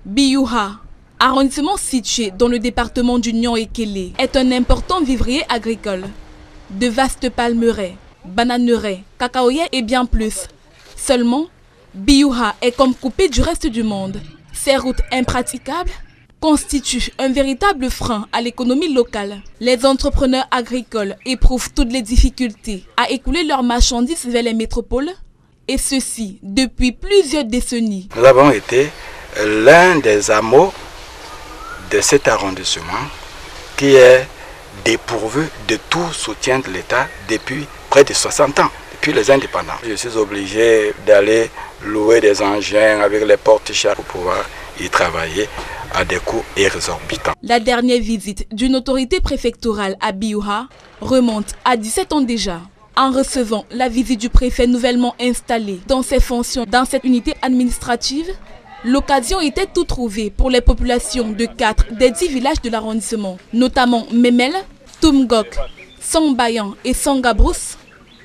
Biyouha, arrondissement situé dans le département du Nion-et-Kélé, est un important vivrier agricole. De vastes palmeraies, bananeraies, cacaoyers et bien plus. Seulement, Biyouha est comme coupé du reste du monde. Ces routes impraticables constituent un véritable frein à l'économie locale. Les entrepreneurs agricoles éprouvent toutes les difficultés à écouler leurs marchandises vers les métropoles, et ceci depuis plusieurs décennies. Nous avons été l'un des hameaux de cet arrondissement qui est dépourvu de tout soutien de l'État depuis près de 60 ans, depuis les indépendants. Je suis obligé d'aller louer des engins avec les porte-chars pour pouvoir y travailler à des coûts exorbitants. La dernière visite d'une autorité préfectorale à Biyouha remonte à 17 ans déjà. En recevant la visite du préfet nouvellement installé dans ses fonctions dans cette unité administrative, l'occasion était tout trouvée pour les populations de 4 des 10 villages de l'arrondissement, notamment Memel, Toumgok, Songbayan et Songabrousse,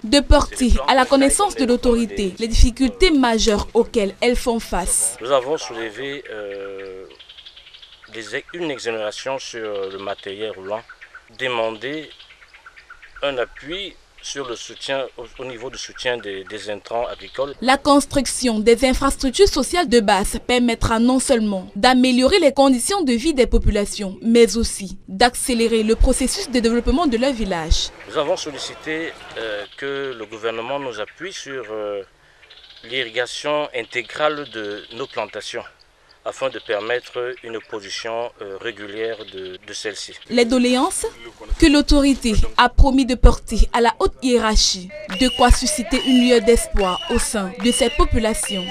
de porter à la connaissance de l'autorité les difficultés majeures auxquelles elles font face. Nous avons soulevé une exonération sur le matériel roulant, demandé un appui sur le soutien, au niveau du soutien des intrants agricoles. La construction des infrastructures sociales de base permettra non seulement d'améliorer les conditions de vie des populations, mais aussi d'accélérer le processus de développement de leur village. Nous avons sollicité que le gouvernement nous appuie sur l'irrigation intégrale de nos plantations, afin de permettre une production régulière de celle-ci. Les doléances que l'autorité a promis de porter à la haute hiérarchie, de quoi susciter une lueur d'espoir au sein de cette population.